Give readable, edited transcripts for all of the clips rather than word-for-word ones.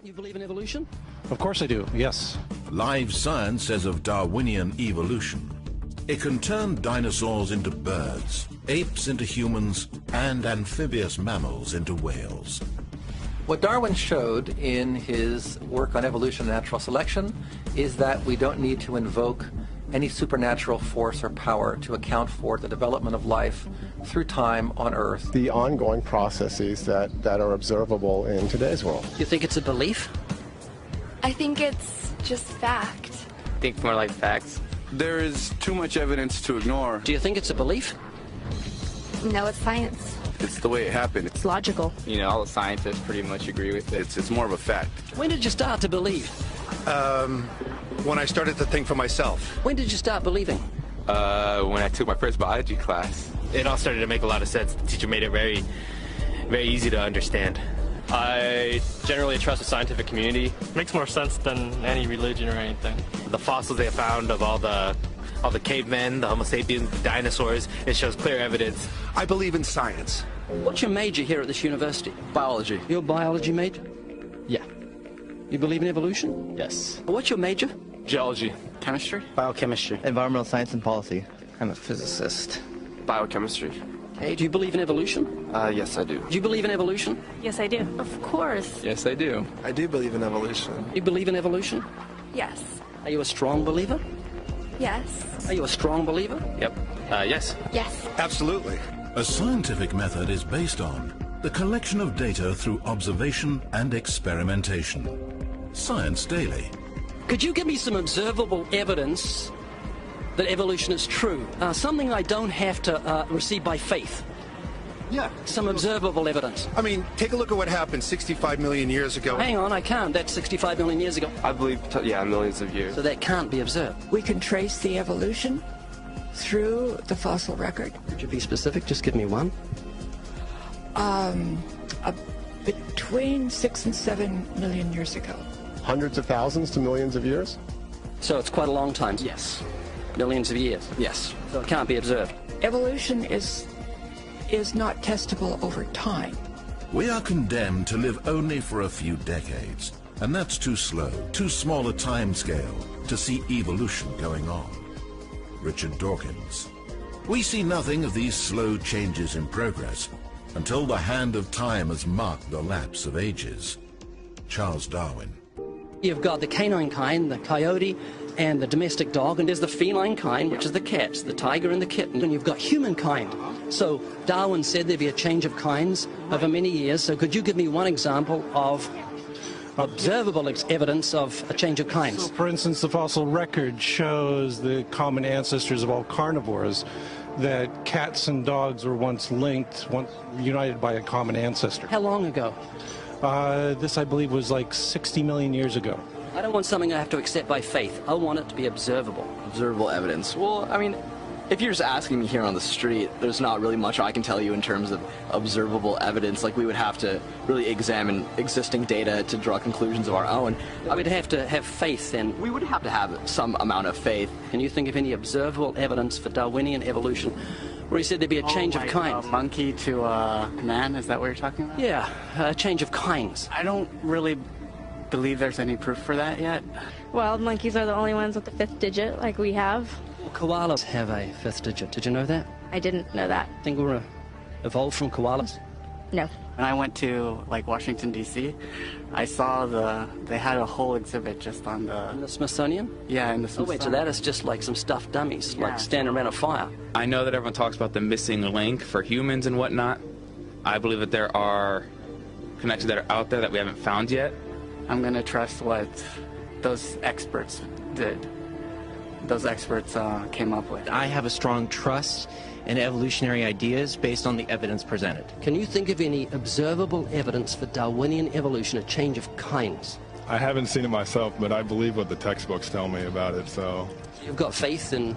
You believe in evolution? Of course I do, yes. Live science says of Darwinian evolution, it can turn dinosaurs into birds, apes into humans, and amphibious mammals into whales. What Darwin showed in his work on evolution and natural selection is that we don't need to invoke any supernatural force or power to account for the development of life through time on Earth. The ongoing processes that are observable in today's world. You think it's a belief? I think it's just fact. I think more like facts. There is too much evidence to ignore. Do you think it's a belief? No, it's science. It's the way it happened. It's logical. You know, all the scientists pretty much agree with it. It's more of a fact. When did you start to believe? When I started to think for myself. When did you start believing? When I took my first biology class. It all started to make a lot of sense. The teacher made it very, very easy to understand. I generally trust the scientific community. Makes more sense than any religion or anything. The fossils they found of all the cavemen, the Homo sapiens, the dinosaurs, it shows clear evidence. I believe in science. What's your major here at this university? Biology. Your biology major? Yeah. You believe in evolution? Yes. What's your major? Geology. Chemistry? Biochemistry. Environmental science and policy. I'm a physicist. Biochemistry. Hey, do you believe in evolution? Yes, I do. Do you believe in evolution? Yes, I do. Of course. Yes, I do. I do believe in evolution. You believe in evolution? Yes. Are you a strong believer? Yes. Are you a strong believer? Yep. Yes. Yes. Absolutely. A scientific method is based on the collection of data through observation and experimentation. Science Daily. Could you give me some observable evidence that evolution is true? Something I don't have to receive by faith. Yeah. Some observable evidence. I mean, take a look at what happened 65 million years ago. Hang on, I can't. That's 65 million years ago. I believe, millions of years. So that can't be observed. We can trace the evolution through the fossil record. Could you be specific? Just give me one. Between 6 and 7 million years ago. Hundreds of thousands to millions of years? So it's quite a long time. Yes. Millions of years. Yes. So it can't be observed. Evolution is not testable over time. We are condemned to live only for a few decades, and that's too slow, too small a time scale to see evolution going on. Richard Dawkins. We see nothing of these slow changes in progress until the hand of time has marked the lapse of ages. Charles Darwin. You've got the canine kind, the coyote, and the domestic dog, and there's the feline kind, which is the cats, the tiger and the kitten, and you've got humankind. So Darwin said there'd be a change of kinds over many years, so could you give me one example of observable evidence of a change of kinds? So, for instance, the fossil record shows the common ancestors of all carnivores, that cats and dogs were once linked, once united by a common ancestor. How long ago? This, I believe, was like 60 million years ago. I don't want something I have to accept by faith. I want it to be observable. Observable evidence. Well, I mean, if you're just asking me here on the street, there's not really much I can tell you in terms of observable evidence. Like, we would have to really examine existing data to draw conclusions of our own. I would have to have faith then. We would have to have some amount of faith. Can you think of any observable evidence for Darwinian evolution where he said there'd be a change of kinds? Monkey to man, is that what you're talking about? Yeah, a change of kinds. I don't really believe there's any proof for that yet. Well, monkeys are the only ones with the 5th digit, like we have. Well, koalas have a 5th digit. Did you know that? I didn't know that. Think we're evolved from koalas? No. When I went to, like, Washington, D.C., I saw they had a whole exhibit just on the... In the Smithsonian? Yeah, in the Smithsonian. Oh, wait, so that is just like some stuffed dummies, like standing around a fire. I know that everyone talks about the missing link for humans and whatnot. I believe that there are connections that are out there that we haven't found yet. I'm going to trust what those experts did. Those experts came up with. I have a strong trust in evolutionary ideas based on the evidence presented. Can you think of any observable evidence for Darwinian evolution, a change of kinds? I haven't seen it myself, but I believe what the textbooks tell me about it, so... You've got faith in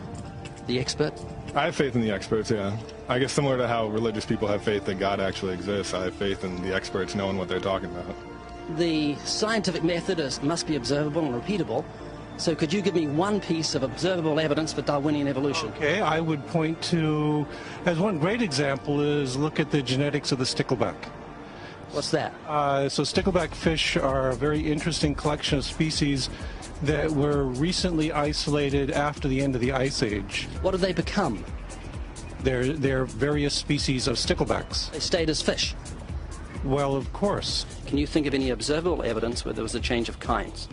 the expert? I have faith in the experts, yeah. I guess similar to how religious people have faith that God actually exists, I have faith in the experts knowing what they're talking about. The scientific method must be observable and repeatable. So could you give me one piece of observable evidence for Darwinian evolution? Okay, I would point to, as one great example is look at the genetics of the stickleback. What's that? So stickleback fish are a very interesting collection of species that were recently isolated after the end of the Ice Age. What did they become? They're various species of sticklebacks. They stayed as fish. Well, of course. Can you think of any observable evidence where there was a change of kinds?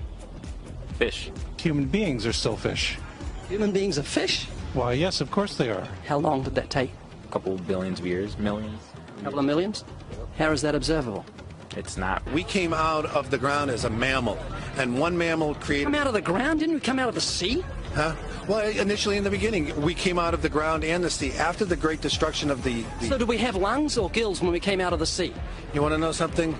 Fish. Human beings are still fish. Human beings are fish? Why, yes, of course they are. How long did that take? A couple billions of years, millions. A couple of millions? How is that observable? It's not. We came out of the ground as a mammal, and one mammal created... Come out of the ground? Didn't we come out of the sea? Huh? Well, initially in the beginning, we came out of the ground and the sea. After the great destruction of the... So did we have lungs or gills when we came out of the sea? You want to know something?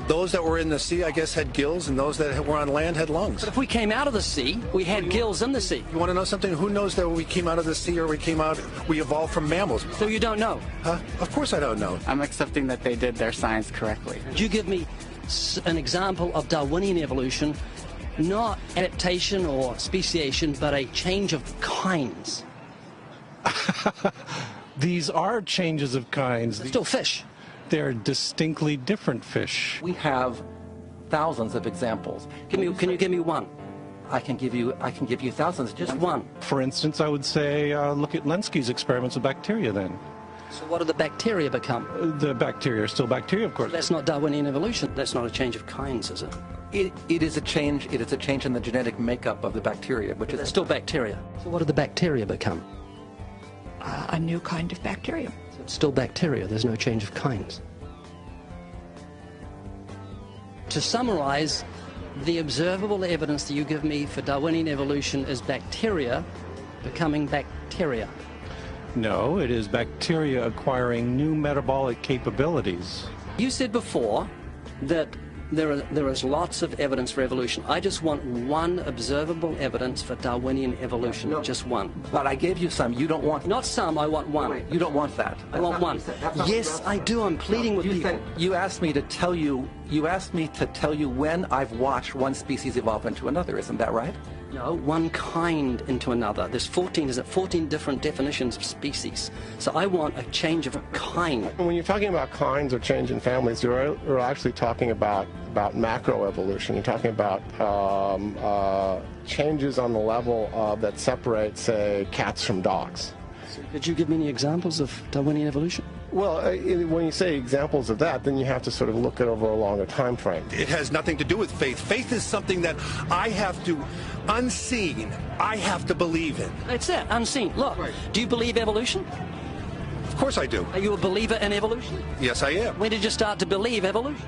Those that were in the sea, I guess, had gills, and those that were on land had lungs. But if we came out of the sea, we had gills in the sea. You want to know something? Who knows that we came out of the sea or we evolved from mammals? So you don't know? Huh? Of course I don't know. I'm accepting that they did their science correctly. Could you give me an example of Darwinian evolution, not adaptation or speciation, but a change of kinds? These are changes of kinds. They're still fish. They're distinctly different fish. We have thousands of examples. Can you give me one? I can give you thousands. Just one. For instance, I would say look at Lenski's experiments with bacteria then. So what do the bacteria become? The bacteria are still bacteria, of course. That's not Darwinian evolution. That's not a change of kinds, is it? It is a change. It is a change in the genetic makeup of the bacteria, which is still bacteria. So what do the bacteria become? A new kind of bacteria. So it's still bacteria. There's no change of kinds. To summarize, the observable evidence that you give me for Darwinian evolution is bacteria becoming bacteria. No, it is bacteria acquiring new metabolic capabilities. You said before that there is lots of evidence for evolution. I just want one observable evidence for Darwinian evolution. No, just one. But I gave you some. You don't want... Not some, I want one. You don't want that. I want one. Yes, I do. I'm pleading with people. You asked me to tell you when I've watched one species evolve into another. Isn't that right? No, one kind into another. There's 14 different definitions of species. So I want a change of a kind. When you're talking about kinds or change in families, you're actually talking about macroevolution. You're talking about changes on the level that separate, say, cats from dogs. Could you give me any examples of Darwinian evolution? Well, when you say examples of that, then you have to sort of look at over a longer time frame. It has nothing to do with faith. Faith is something that I have to, unseen, I have to believe in. That's it, unseen. Look, do you believe evolution? Of course I do. Are you a believer in evolution? Yes, I am. When did you start to believe evolution?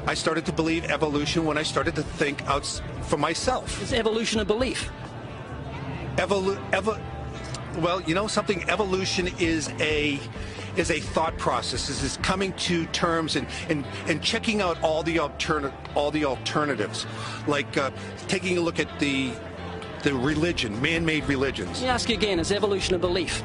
I started to believe evolution when I started to think out for myself. Is evolution a belief? Well, you know something? Evolution is a thought process. Is coming to terms and checking out all the alternatives, like taking a look at the religion, man-made religions. Let me ask you again: is evolution a belief?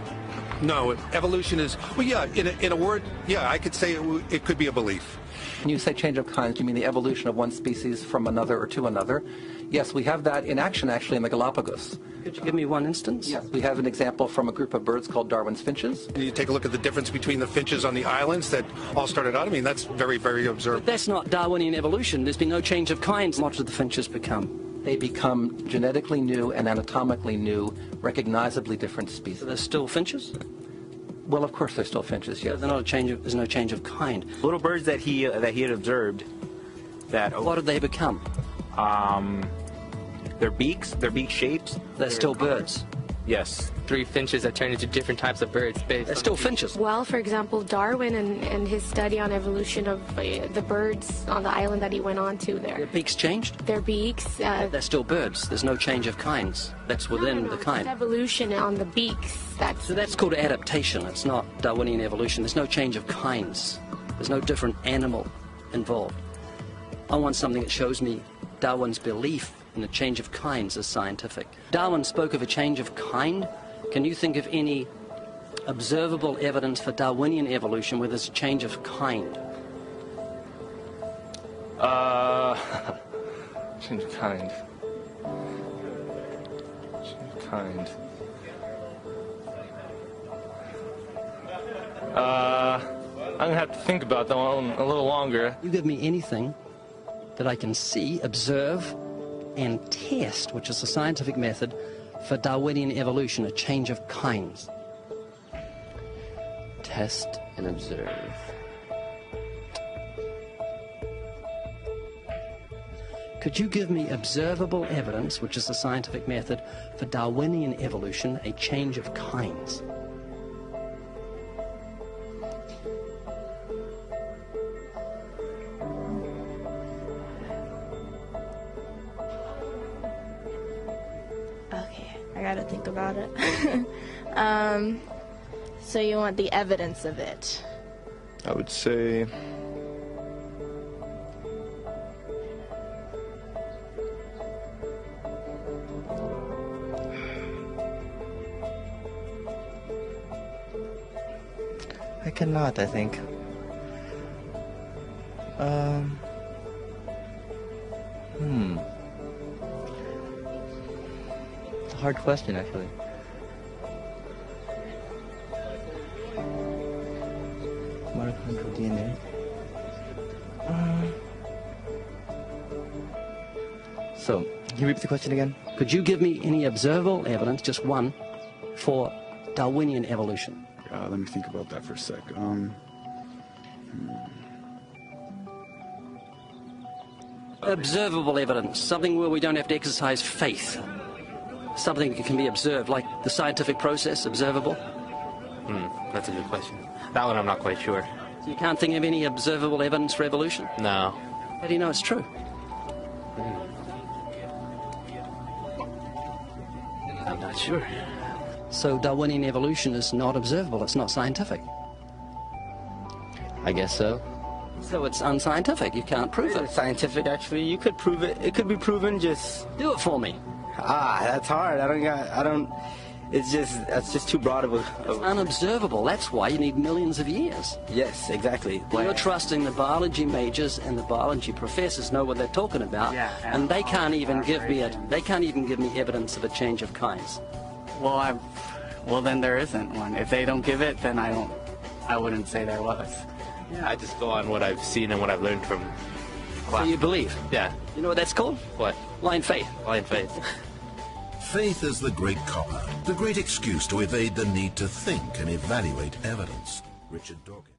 No, evolution is, well, yeah, in a word, yeah, I could say it could be a belief. When you say change of kinds, you mean the evolution of one species from another or to another? Yes, we have that in action, actually, in the Galapagos. Could you give me one instance? Yes, we have an example from a group of birds called Darwin's finches. You take a look at the difference between the finches on the islands that all started out. I mean, that's very, very observable. But that's not Darwinian evolution. There's been no change of kinds. What did the finches become? They become genetically new and anatomically new, recognizably different species. So they're still finches? Well, of course they're still finches, yes. They're not a change of, there's no change of kind. Little birds that he had observed that... What did they become? Their beak shapes. They're still birds. Yes. 3 finches that turn into different types of birds. They're still finches. Well, for example, Darwin and his study on evolution of the birds on the island that he went on to there. Their beaks changed? Their beaks. They're still birds. There's no change of kinds. That's within the kind. Evolution on the beaks. So that's called adaptation. It's not Darwinian evolution. There's no change of kinds. There's no different animal involved. I want something that shows me Darwin's belief in a change of kinds is scientific. Darwin spoke of a change of kind. Can you think of any observable evidence for Darwinian evolution where there's a change of kind? Change of kind. Change of kind. I'm gonna have to think about that one a little longer. You give me anything that I can see, observe, and test, which is the scientific method for Darwinian evolution, a change of kinds. Test and observe. Could you give me observable evidence, which is the scientific method for Darwinian evolution, a change of kinds? Okay, I gotta think about it. So you want the evidence of it? I would say I cannot, I think. It's a hard question, actually. Mitochondrial DNA. So, can you repeat the question again? Could you give me any observable evidence, just one, for Darwinian evolution? Let me think about that for a sec. Observable evidence, something where we don't have to exercise faith. Something that can be observed, like the scientific process, observable. That's a good question. That one I'm not quite sure. So you can't think of any observable evidence for evolution? No. How do you know it's true? I'm not sure. So Darwinian evolution is not observable, it's not scientific. I guess so. So it's unscientific, you can't prove it. It's scientific, actually. You could prove it. It could be proven, just... Do it for me. That's hard. That's just too broad of a... It's unobservable, that's why you need millions of years. Yes, exactly. You're trusting the biology majors and the biology professors know what they're talking about, and they can't even give me evidence of a change of kinds. Well, then there isn't one. If they don't give it, then I wouldn't say there was. Yeah, I just go on what I've seen and what I've learned from class. So you believe? Yeah. You know what that's called? What? Blind faith. Blind faith. Faith is the great cop-out, the great excuse to evade the need to think and evaluate evidence. Richard Dawkins.